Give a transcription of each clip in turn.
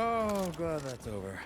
Oh, glad that's over.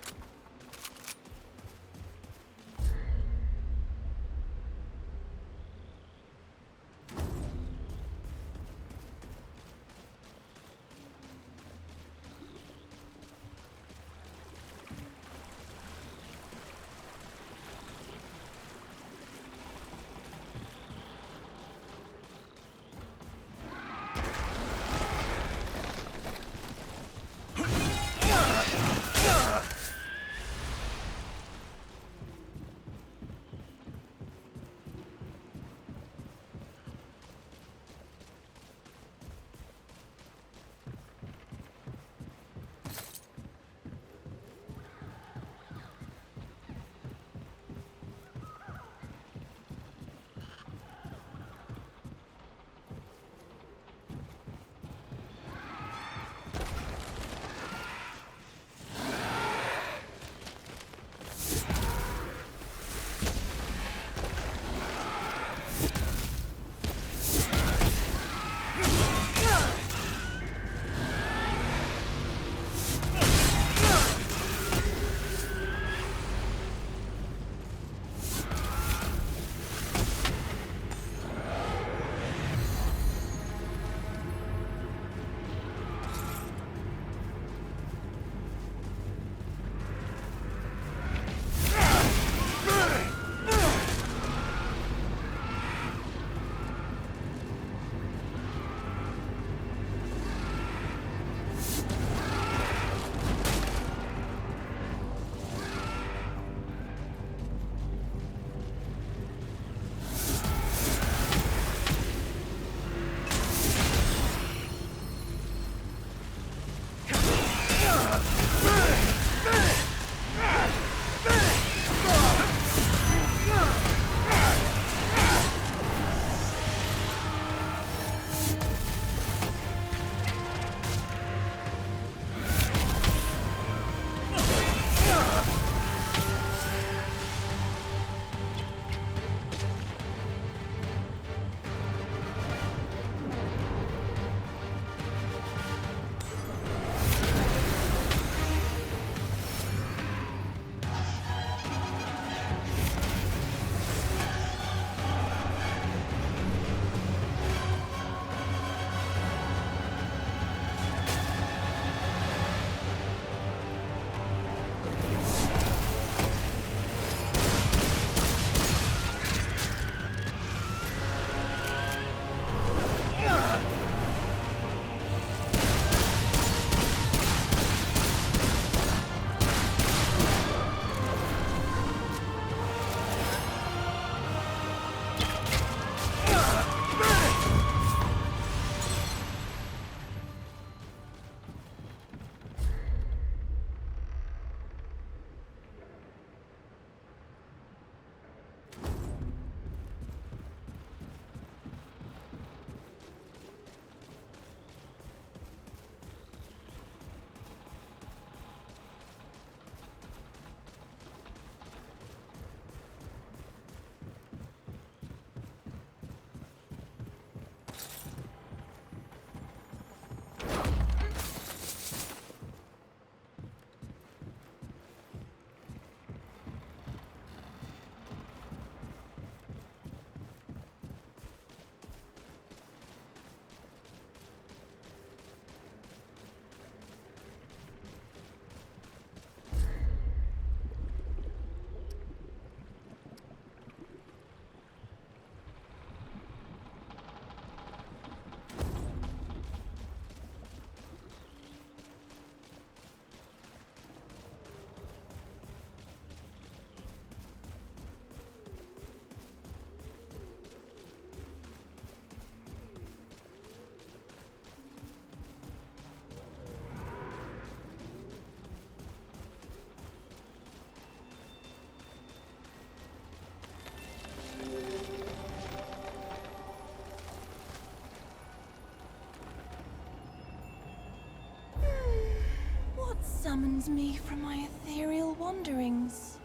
Summons me from my ethereal wanderings.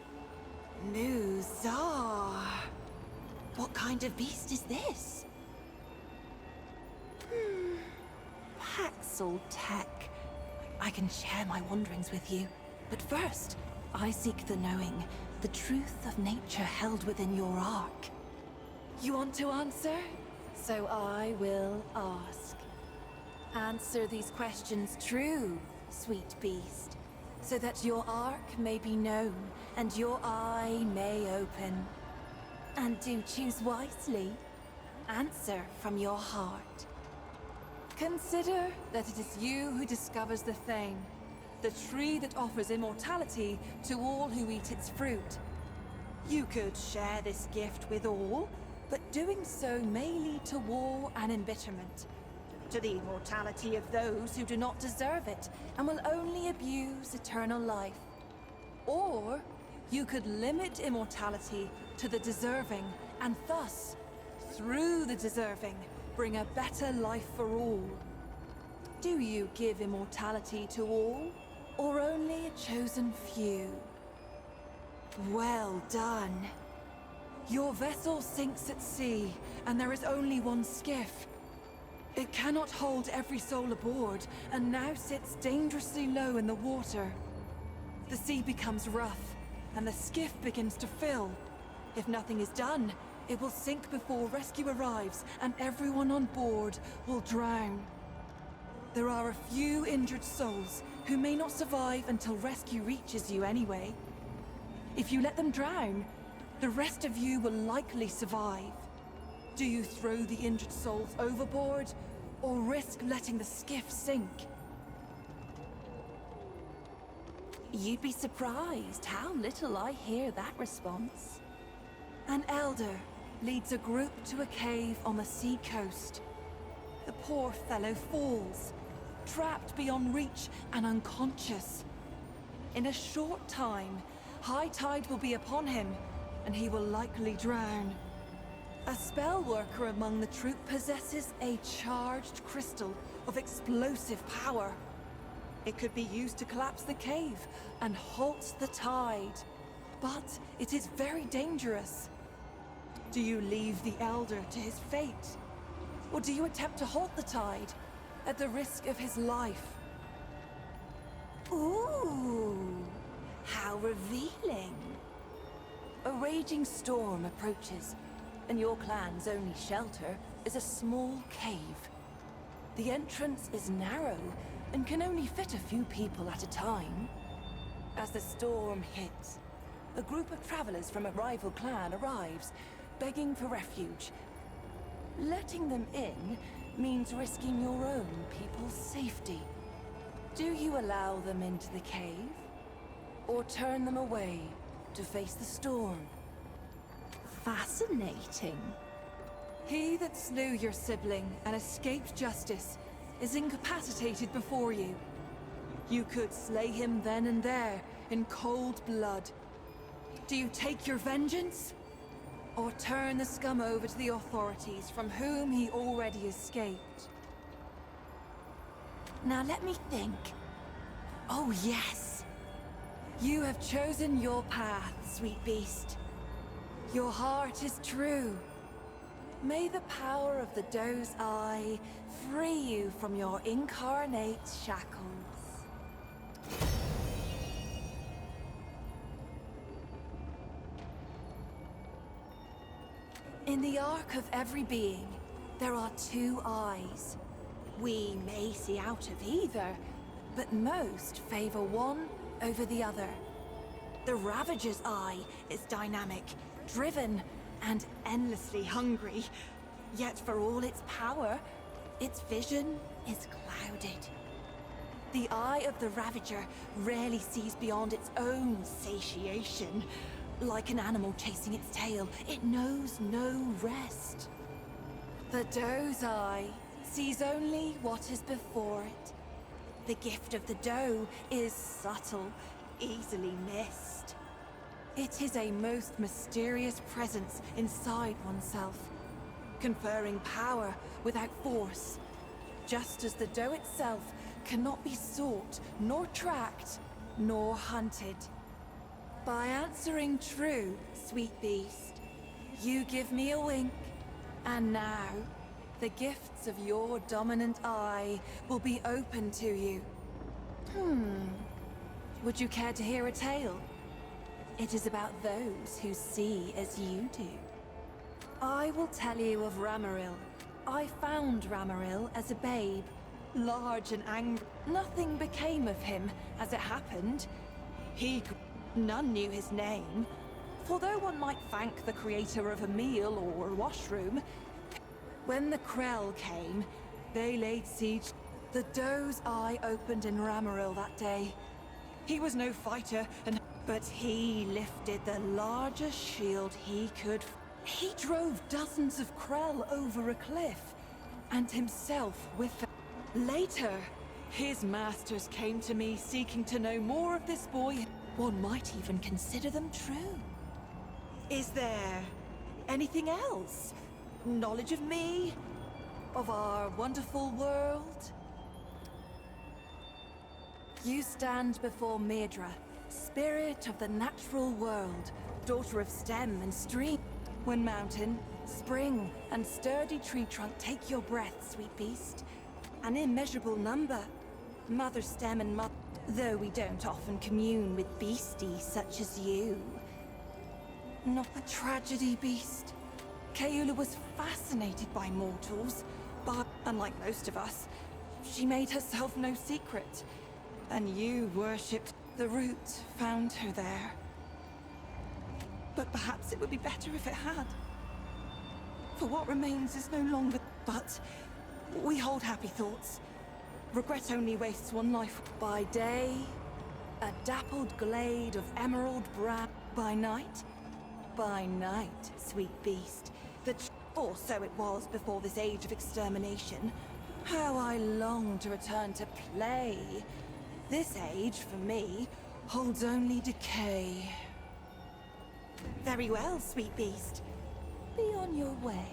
Luzar. What kind of beast is this? Paxel tech. I can share my wanderings with you. But first, I seek the knowing, the truth of nature held within your ark. You want to answer? So I will ask. Answer these questions true, sweet beast, so that your ark may be known and your eye may open. And do choose wisely. Answer from your heart. Consider that it is you who discovers the thing, the tree that offers immortality to all who eat its fruit. You could share this gift with all, but doing so may lead to war and embitterment, to the immortality of those who do not deserve it and will only abuse eternal life. Or you could limit immortality to the deserving and thus, through the deserving, bring a better life for all. Do you give immortality to all, or only a chosen few? Well done. Your vessel sinks at sea, and there is only one skiff. It cannot hold every soul aboard, and now sits dangerously low in the water. The sea becomes rough, and the skiff begins to fill. If nothing is done, it will sink before rescue arrives, and everyone on board will drown. There are a few injured souls who may not survive until rescue reaches you anyway. If you let them drown, the rest of you will likely survive. Do you throw the injured souls overboard, or risk letting the skiff sink? You'd be surprised how little I hear that response. An elder leads a group to a cave on the sea coast. The poor fellow falls, trapped beyond reach and unconscious. In a short time, high tide will be upon him, and he will likely drown. A spell worker among the troop possesses a charged crystal of explosive power. It could be used to collapse the cave and halt the tide, but it is very dangerous. Do you leave the Elder to his fate? Or do you attempt to halt the tide, at the risk of his life? Ooh, how revealing. A raging storm approaches, and your clan's only shelter is a small cave. The entrance is narrow, and can only fit a few people at a time. As the storm hits, a group of travelers from a rival clan arrives, begging for refuge. Letting them in means risking your own people's safety. Do you allow them into the cave? Or turn them away to face the storm? Fascinating. He that slew your sibling and escaped justice is incapacitated before you. You could slay him then and there, in cold blood. Do you take your vengeance? Or turn the scum over to the authorities from whom he already escaped? Now let me think. Oh yes! You have chosen your path, sweet beast. Your heart is true. May the power of the doe's eye free you from your incarnate shackles. In the arc of every being, there are two eyes. We may see out of either, but most favor one over the other. The Ravager's eye is dynamic, driven, and endlessly hungry. Yet for all its power, its vision is clouded. The eye of the Ravager rarely sees beyond its own satiation. Like an animal chasing its tail, it knows no rest. The doe's eye sees only what is before it. The gift of the doe is subtle, easily missed. It is a most mysterious presence inside oneself, conferring power without force, just as the doe itself cannot be sought, nor tracked, nor hunted. By answering true, sweet beast, you give me a wink, and now, the gifts of your dominant eye will be open to you. Would you care to hear a tale? It is about those who see as you do. I will tell you of Ramaril. I found Ramaril as a babe, large and angry. Nothing became of him, as it happened. None knew his name. For though one might thank the creator of a meal or a washroom, when the Krell came, they laid siege. The doe's eye opened in Ramaril that day. He was no fighter, but he lifted the largest shield he could. He drove dozens of Krell over a cliff, and himself with them. Later, his masters came to me seeking to know more of this boy. One might even consider them true. Is there anything else? Knowledge of me? Of our wonderful world? You stand before Myrddra, spirit of the natural world, daughter of stem and stream. When mountain, spring, and sturdy tree trunk take your breath, sweet beast. An immeasurable number. Mother stem and mother. Though we don't often commune with beasties such as you. Not a tragedy, beast. Keula was fascinated by mortals, but unlike most of us, she made herself no secret. And you worshipped. The root found her there. But perhaps it would be better if it had. For what remains is no longer. But we hold happy thoughts. Regret only wastes one life. By day, a dappled glade of emerald brown. By night, sweet beast. Or so it was before this age of extermination. How I long to return to play. This age, for me, holds only decay. Very well, sweet beast. Be on your way.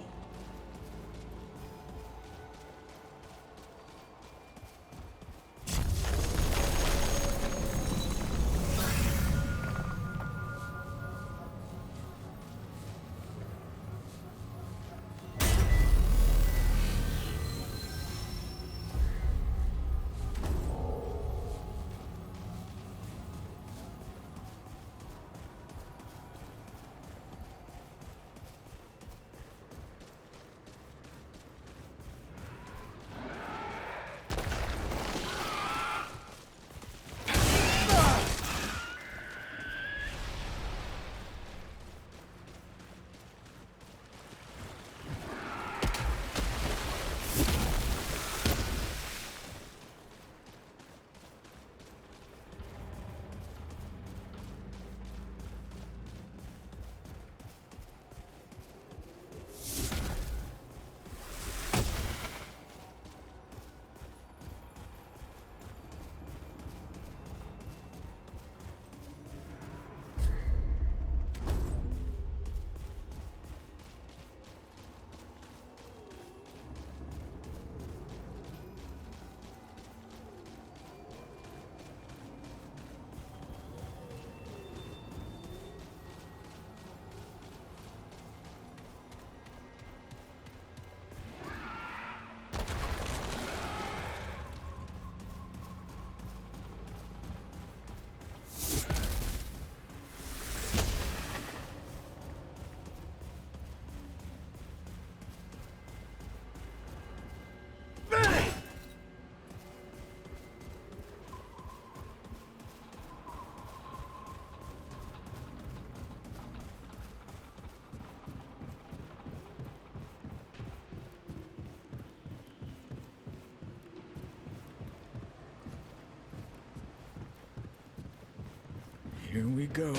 Here we go.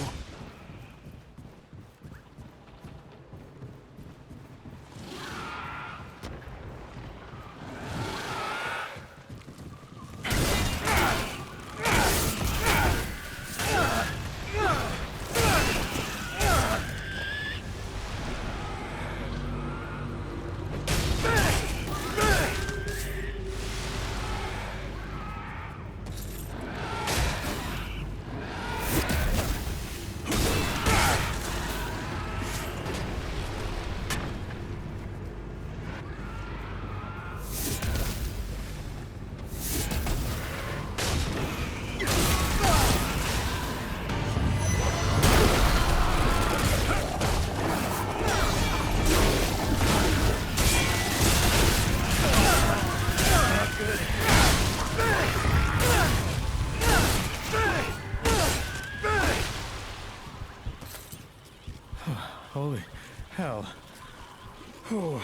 Holy hell. Oh.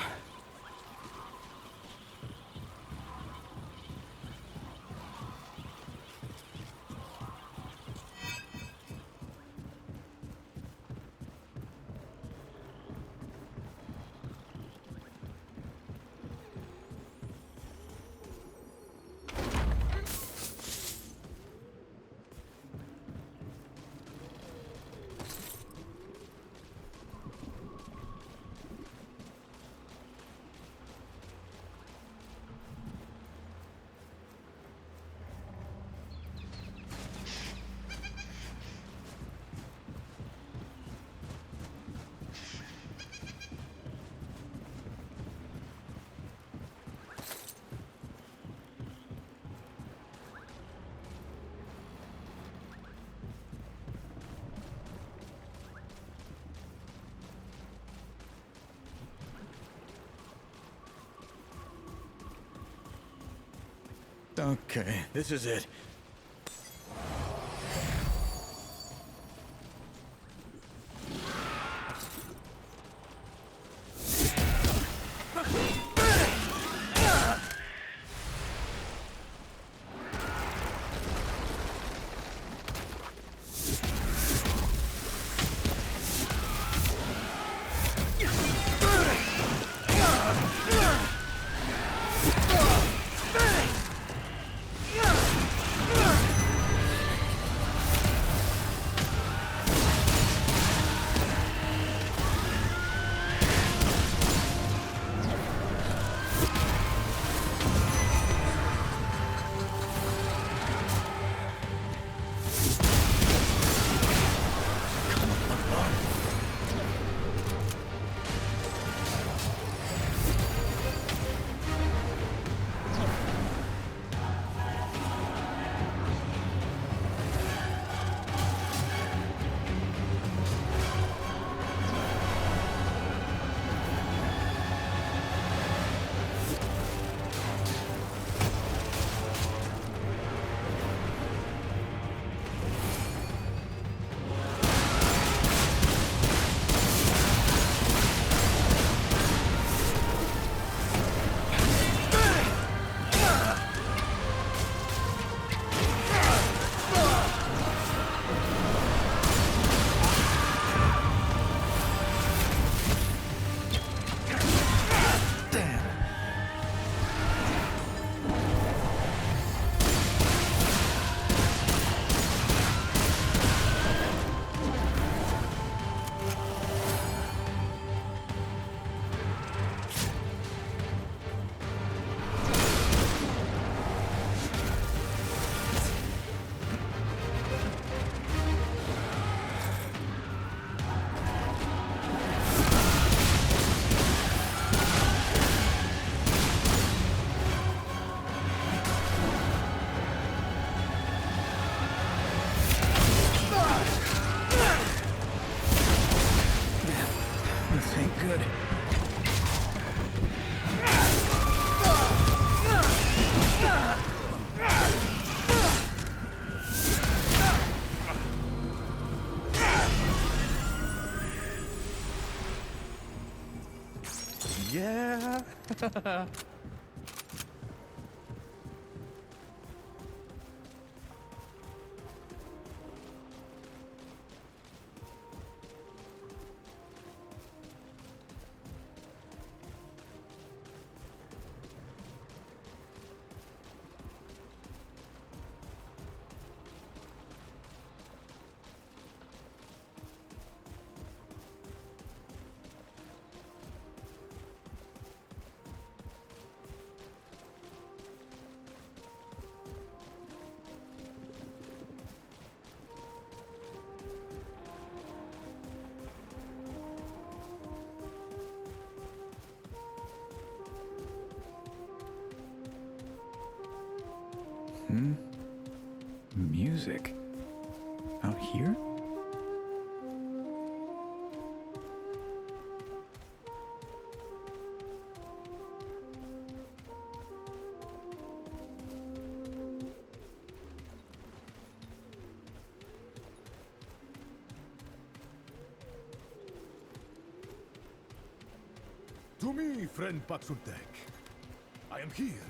Okay, this is it. This ain't good. Yeah. Music. Out here? To me, friend Paxultek. I am here.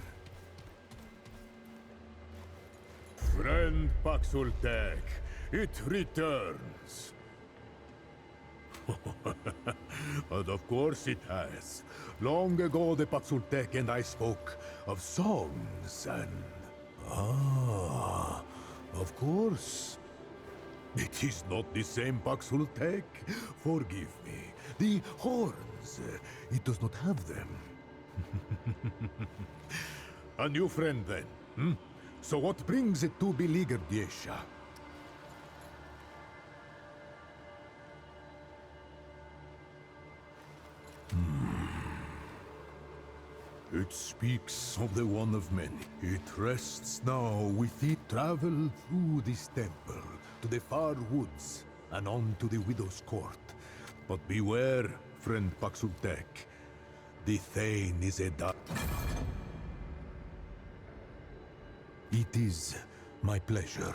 Friend Paxultek, it returns. But of course it has. Long ago the Paxultek and I spoke of songs and... Ah, of course. It is not the same Paxultek. Forgive me. The horns, it does not have them. A new friend then, hmm? So what brings it to beleaguered Yesha? It speaks of the one of many. It rests now with it. Travel through this temple to the far woods and on to the Widow's Court. But beware, friend Paxultek. The Thane is a dark. It is my pleasure.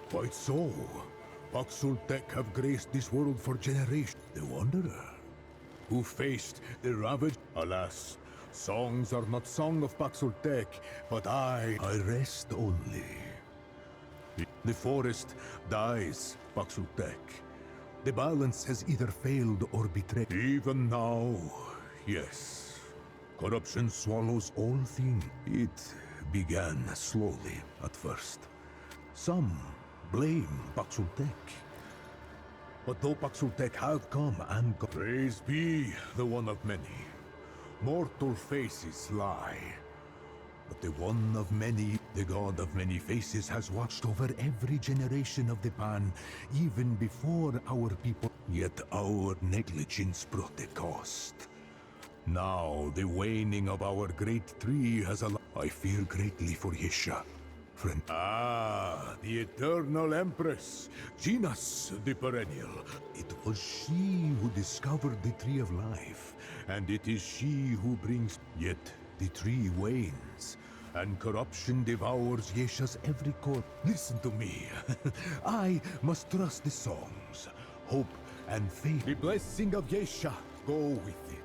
Quite so. Paxultek have graced this world for generations. The Wanderer, who faced the ravage. Alas, songs are not sung of Paxultek, but I rest only. The forest dies, Paxultek. The balance has either failed or betrayed. Even now, yes. Corruption swallows all things. It began slowly at first. Some blame Paxultek. But though Paxultek have come and gone, praise be the one of many. Mortal faces lie. But the one of many, the god of many faces, has watched over every generation of the Pan, even before our people. Yet our negligence brought a cost. Now the waning of our great tree has allowed. I fear greatly for Yesha, friend. Ah, the eternal empress, Genas the Perennial. It was she who discovered the Tree of Life, and it is she who brings. Yet the tree wanes, and corruption devours Yesha's every core. Listen to me. I must trust the songs, hope and faith. The blessing of Yesha go with thee.